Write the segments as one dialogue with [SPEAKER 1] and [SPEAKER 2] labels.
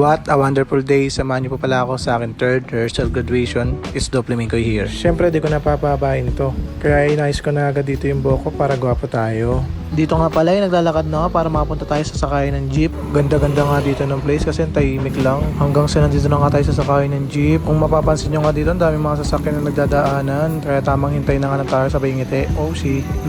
[SPEAKER 1] What a wonderful day. Samahan niyo po pala ako sa akin third rehearsal graduation. It's Doppelminkoy here. Siyempre di ko napapabain to. Kaya inayos ko na agad dito yung buhok ko para gwapo tayo. Dito nga pala naglalakad na ako para makapunta tayo sa sakayan ng jeep. Ganda-ganda nga dito ng place kasi tahimik lang. Hanggang sa nandito na nga tayo sa sakayan ng jeep. Kung mapapansin nyo nga dito, ang daming mga sasakyan na nagdadaanan. Kaya tamang hintay na nga lang tayo sa ngiti. Oh,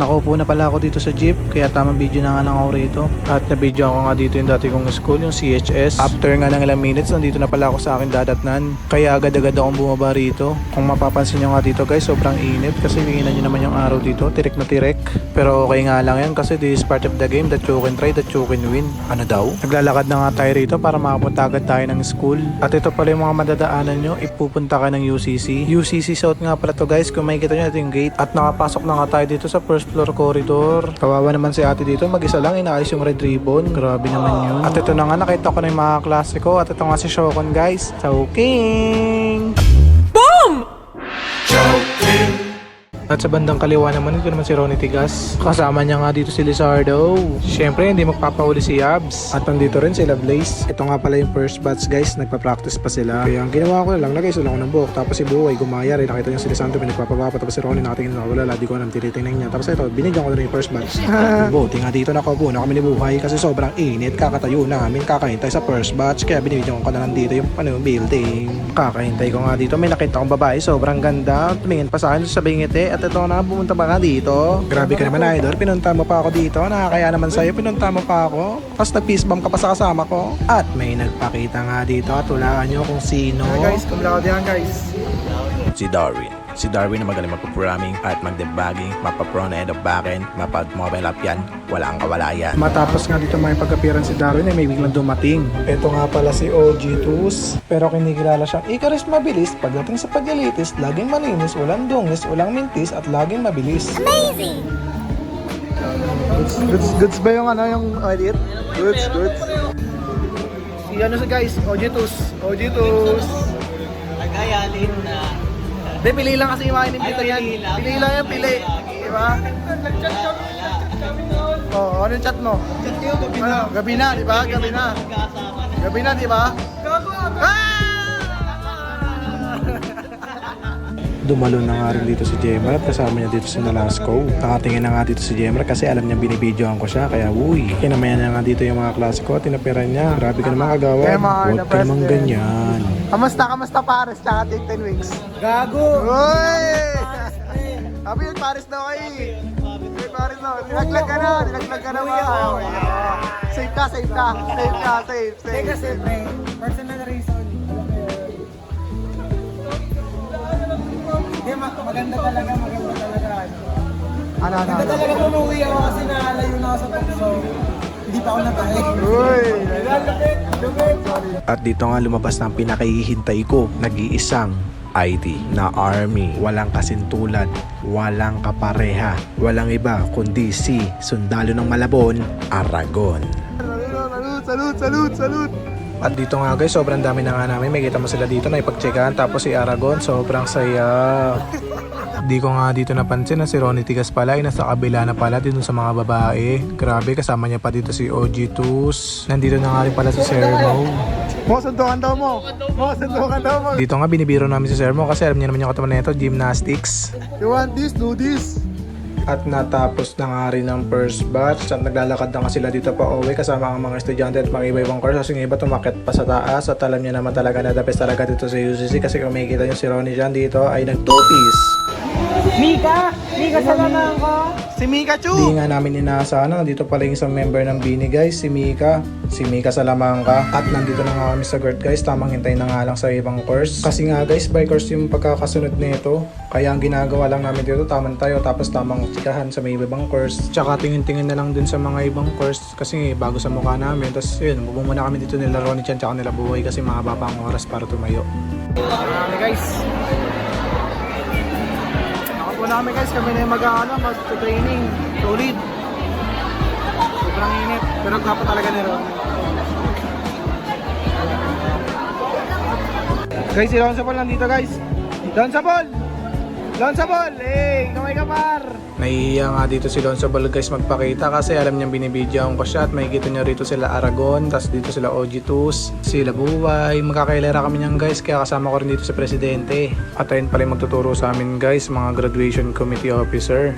[SPEAKER 1] nakaupo na pala ako dito sa jeep. Kaya tamang video na nga lang ako rito. At na-video ako nga dito yung dati kong school, yung CHS. After nga ng ilang minutes, nandito na pala ako sa akin dadatnan. Kaya agad-agad akong bumaba rito. Kung mapapansin nyo nga dito guys, sobrang init. Kasi tingnan nyo naman yung araw dito. Tirik na tirik. Pero okay nga lang yan kasi this is part of the game that you can try, that you can win. Ano daw? Naglalakad na nga tayo rito para makapunta agad tayo ng school. At ito pala yung mga madadaanan nyo, ipupunta ka ng UCC. UCC South nga pala to guys, kung makikita nyo ito yung gate. At nakapasok na nga tayo dito sa first floor corridor. Kawawa naman si ate dito, mag-isa lang, inaalis yung red ribbon. Grabe naman yun. At ito na nga, nakita ko na yung mga klase ko. At ito nga si Shokon guys. Choking! Boom! Choking! At sa bandang kaliwa naman, ito naman si Ronnie Tigas. Kasama niya nga dito si Lizardo. Siyempre, hindi magpapahuli si Yabs. At nandito rin sila Blaze. Ito nga pala yung first batch guys, nagpa-practice pa sila. Kaya ang ginawa ko na lang, nag-iso lang ako ng buhok. Tapos si Buhay gumaya rin. Nakita niya si Lisanto, pinagpapababa. Tapos si Ronnie nakatingin na wala. Di ko alam, tinitingnan niya. Tapos ito, binigyan ko na rin yung first batch. Buti nga dito nakaupo na kami ni Buhay kasi sobrang init. Kakatayo namin, kakahintay sa first batch. Kaya binibigyan ko na lang dito yung building. Kakahintay ko nga dito. May nakita kong babae, sobrang ganda. Tumingin pa sa akin sa ngiti. At ito na, pumunta pa nga dito. Grabe ka naman idol, pinunta mo pa ako dito. Nakakaya naman sa'yo, pinunta mo pa ako. Tapos nag-peace bomb ka pa sa kasama ko. At may nagpakita nga dito. At hulaan nyo kung sino. Guys, kumlaw diyan guys.
[SPEAKER 2] Si Darwin. Si Darwin na magaling magpa-programming at mag-debugging, mapa-front end of backend, mapa-mobile app yan, wala ang kawalayan.
[SPEAKER 1] Matapos nga dito may pag-appearance si Darwin ay may biglang dumating. Ito nga pala si OG Tus. Pero kinikilala siyang Ikaris mabilis pagdating sa paglilitis, laging malinis, walang dungis, walang mintis at laging mabilis.
[SPEAKER 3] Amazing!
[SPEAKER 1] Goods ba yung yung edit? Goods. Si guys, OG Tus.
[SPEAKER 4] Nagayalin na.
[SPEAKER 1] Hindi, pili lang kasi yung mga inimbita yan. Pili lang yan, pili. Diba? Oo, ano yung chat mo? Gabi na, diba? Gabi na, diba? Dumalo na nga rin dito si Jemar at kasama niya dito si Nalasco. Nakatingin na nga dito si Jemar kasi alam niya binibidyoan ko siya kaya uy. Kinamayan na nga dito yung mga klase ko at tinapiran niya. Grabe ka naman kagawa. Huwag ka naman ganyan. Kamusta Paris tsaka Take 10 Wings? Gago! Uy! Sabi yung Paris daw kayo eh. Yung Paris daw. Nilaglag ka na ba? Safe ka.
[SPEAKER 4] Teka, siyempre, personal reason. Hindi, maganda talaga.
[SPEAKER 1] Ano?
[SPEAKER 4] Maganda talaga umuwi ako kasi nakalayo na ako sa pagso. Hindi pa ako natahe.
[SPEAKER 1] Uy!
[SPEAKER 2] At dito nga lumabas na ang pinakahihintay ko, nag-iisang ID na army, walang kasintulad, walang kapareha, walang iba kundi si sundalo ng Malabon, Aragon.
[SPEAKER 1] Salute! At dito nga guys, sobrang dami na nga namin. May kita mo sila dito na ipag-checkan. Tapos si Aragon, sobrang saya. Di ko nga dito napansin na si Ronnie Tigas pala ay nasa kabila na pala dito sa mga babae. Grabe, kasama niya pa dito si OG Tus. Nandito na nga rin pala si Sermo. Sundukan daw mo. Dito nga binibiro namin si Sermo kasi alam niya naman yung katawan na ito, gymnastics. You want this? Do this. At natapos na nga rin ang first batch at naglalakad na nga sila dito pa uwi kasama ang mga estudyante at mga iba-ibang course kasi yung iba tumakit pa sa taas at alam niya naman talaga na the best talaga dito sa UCC kasi kung makikita nyo si Ronnie dyan dito ay nag-two-piece.
[SPEAKER 4] Mika sa naman ko.
[SPEAKER 1] Si Mika Chu! Hindi nga namin inaasahan na nandito pala yung isang member ng Bini guys, si Mika Salamangka. At nandito na nga kami sa GERD guys, tamang hintay na nga lang sa ibang course. Kasi nga guys, by course yung pagkakasunod nito. Kaya ang ginagawa lang namin dito, tamang tayo tapos tamang tsikahan sa may ibang course. Tsaka tingin-tingin na lang din sa mga ibang course kasi bago sa mukha namin. Tapos yun, bubong muna kami dito nila Ronnie Chan tsaka nila Buhay kasi mahaba pa ang oras para tumayo. Guys, namin guys, kami na yung mag-training. Solid. Sobrang init. Pero gwapo talaga ni Ron. Guys, si Don Sapol nandito guys. Don Sapol! Lonsa Ball! Hey! Kamay ka par! Nahihiya nga dito si Lonsa Ball guys magpakita kasi alam niyang binibidyoan ko siya at makikita niyo rito sila Aragon, tas dito sila OG2s, sila Buway. Magkakailera kami niyan guys kaya kasama ko rin dito si Presidente. At ayun pala yung magtuturo sa amin guys, mga graduation committee officer.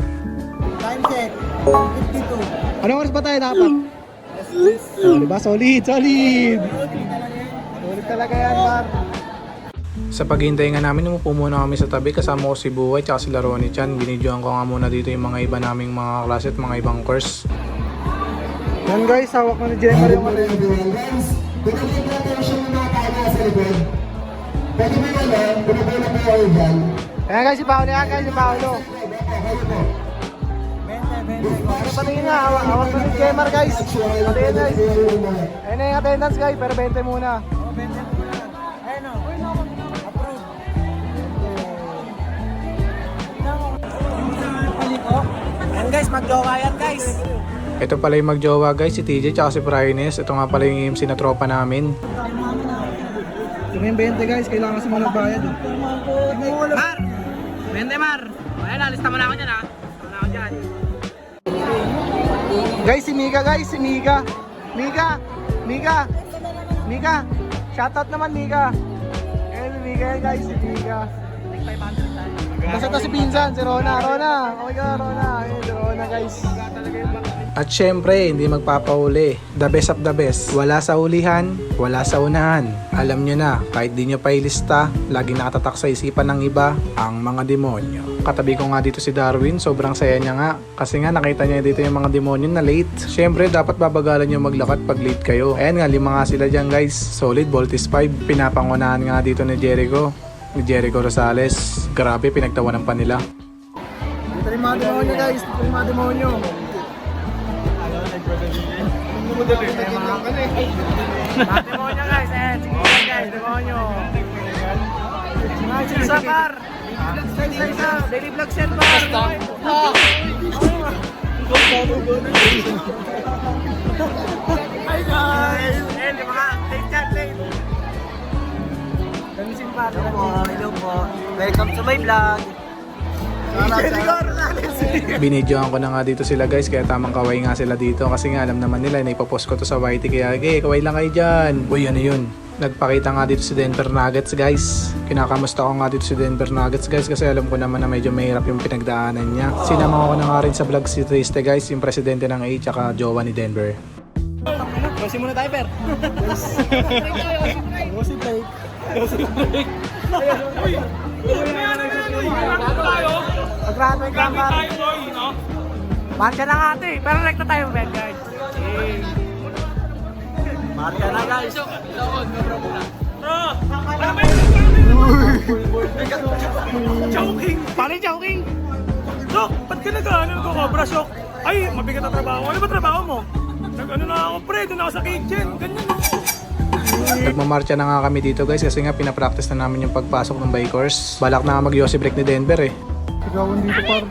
[SPEAKER 4] Time check. 52.
[SPEAKER 1] Anong oras ba tayo dapat? Diba? Solid! Solid! Solid talaga yan par! Sa paghihintay nga namin, umupo muna kami sa tabi kasama ko si Buhay at si Ronnie Chan. Binidyoan ko nga muna dito yung mga iba naming mga klase at mga ibang course. Yan guys, hawak na ni Jemar yung ano yun. Ayan guys, si Paolo yan guys, si Paolo.
[SPEAKER 4] 20.
[SPEAKER 1] Ano patingin nga, hawak na ni Jemar guys. Patingin guys. Ayun na yung attendance guys, pero 20 muna.
[SPEAKER 4] Oh, 20 muna. Ayun o. Approve. Ayan guys, mag-jowa yan guys.
[SPEAKER 1] Ito pala yung magjowa guys, si TJ at si Prines. Ito nga pala yung MC na tropa namin.
[SPEAKER 4] Ito yung 20 guys, kailangan kasi mga bayad.
[SPEAKER 3] Mar! Bente Mar! Ayan, alista mo na ako dyan ha. Alista mo na ako dyan.
[SPEAKER 1] Guys, si Mika guys, si Mika. Mika! Mika! Mika! Shoutout naman Mika. Ayan si Mika yan guys, si Mika. Basta to si Pinsan, si Rona. Rona! Oh my God, Rona. Ayan si Rona guys. At syempre, hindi magpapahuli. The best of the best. Wala sa hulihan, wala sa unahan. Alam nyo na, kahit di nyo pa ilista, laging nakatatak sa isipan ng iba, ang mga demonyo. Katabi ko nga dito si Darwin, sobrang saya niya nga. Kasi nga nakita niya dito yung mga demonyo na late. Syempre, dapat babagalan nyo maglakad pag late kayo. Ayan nga, 5 nga sila dyan guys. Solid, Voltis 5. Pinapangunahan nga dito ni Jericho Rosales. Grabe, pinagtawanan pa nila.
[SPEAKER 4] Ito yung mga demonyo guys, ito yung mga demonyo.
[SPEAKER 3] Mga demonyo guys, ayan. Sige guys, demonyo. Isa Mar! Isa, daily vlog set Mar! Hi guys! Ayan, yung mga tape chat, tape. Gamisin pa. Hello po. Welcome to my vlog.
[SPEAKER 1] Binidyoan ko na nga dito sila guys, kaya tamang kaway nga sila dito kasi nga alam naman nila na ipopost ko to sa YT kaya kaway lang kayo dyan. Uy, ano yun? Nagpakita nga dito si Denver Nuggets guys. Kinakamusta ko nga dito si Denver Nuggets guys kasi alam ko naman na medyo mahirap yung pinagdaanan niya. Sinama ko na nga rin sa vlog si Triste guys, yung presidente ng A tsaka jowa ni Denver.
[SPEAKER 3] Kasi muna tayo, Per.
[SPEAKER 4] Bossy break.
[SPEAKER 3] Pag-graduate ka, Mar. Marcha na nga ito eh. Pero rekta tayo, Ben, guys. Marcha na, guys.
[SPEAKER 5] Joking! Paano yung joking? Sok, ba't ka nag-ano ko, Cobra Shock? Ay, mabigat na trabaho. Ano ba trabaho mo? Nag-ano na ako, pre, doon ako sa kitchen. Ganyan.
[SPEAKER 1] Nagmamarcha na nga kami dito guys kasi nga pinapractice na namin yung pagpasok ng bikers. Balak na nga mag-Yossi break ni Denver eh.
[SPEAKER 4] Sigawan dito par.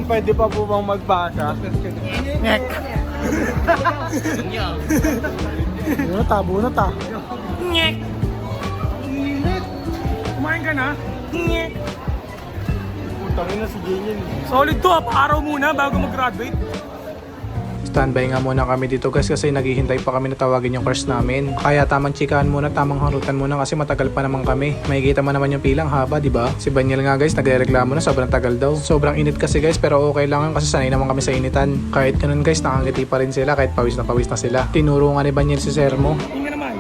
[SPEAKER 5] Pwede pa po bang magpasa?
[SPEAKER 4] Nek. Yun na tabo na ta.
[SPEAKER 5] Nyek! Kumain ka na? Nyek!
[SPEAKER 4] Putang ina si Janine.
[SPEAKER 5] Solid to, araw muna bago mag-graduate.
[SPEAKER 1] Standby nga muna kami dito guys kasi naghihintay pa kami na tawagin yung course namin. Kaya tamang chikahan muna, tamang harutan muna kasi matagal pa naman kami. Makikita mo naman yung pilang haba, di ba? Si Banyel nga guys nagrereklamo na sobrang tagal daw. Sobrang init kasi guys pero okay lang yun kasi sanay naman kami sa initan. Kahit ganun guys nakangiti pa rin sila kahit pawis na sila. Tinuro nga ni Banyel si Sermo.
[SPEAKER 5] Hindi naman.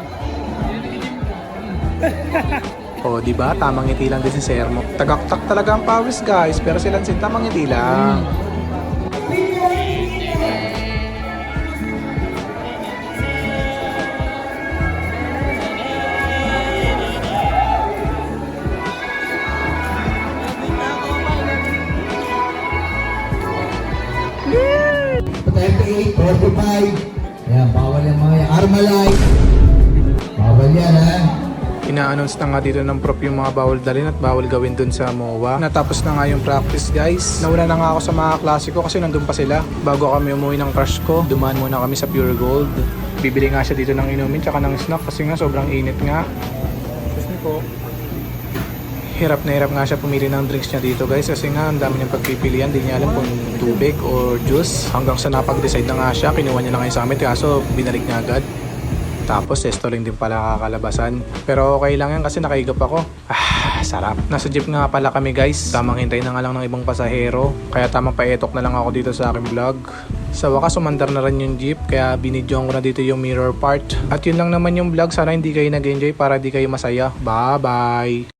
[SPEAKER 1] O di ba? Tamang ngiti lang din si Sermo. Tagaktak talaga ang pawis guys pero sila sin tamang ngiti lang.
[SPEAKER 6] Patay 45. Ayan, bawal yung mga Armalite. Bawal yan, ha?
[SPEAKER 1] Ina-announce na nga dito ng prop yung mga bawal dalhin at bawal gawin dun sa MOA. Natapos na nga yung practice guys. Nauna na nga ako sa mga klase ko kasi nandun pa sila. Bago kami umuwi ng crush ko, dumaan muna kami sa Pure Gold. Bibili nga siya dito ng inumin tsaka ng snack kasi nga sobrang init nga. Excuse me po. Hirap na hirap nga siya pumili ng drinks niya dito guys kasi nga ang dami niyang pagpipilian, di niya alam kung tubig or juice. Hanggang sa napag-decide na nga siya, kinuha niya na nga yung sa amin kaso binalik niya agad. Tapos Estoling din pala kakalabasan. Pero okay lang yan kasi nakaigap ako. Sarap. Nasa jeep nga pala kami guys. Tamang hintay na nga lang ng ibang pasahero. Kaya tamang paetok na lang ako dito sa aking vlog. Sa wakas umandar na rin yung jeep. Kaya binidyoan ko na dito yung mirror part. At yun lang naman yung vlog. Sana hindi kayo nag-enjoy para di kayo masaya. Bye bye!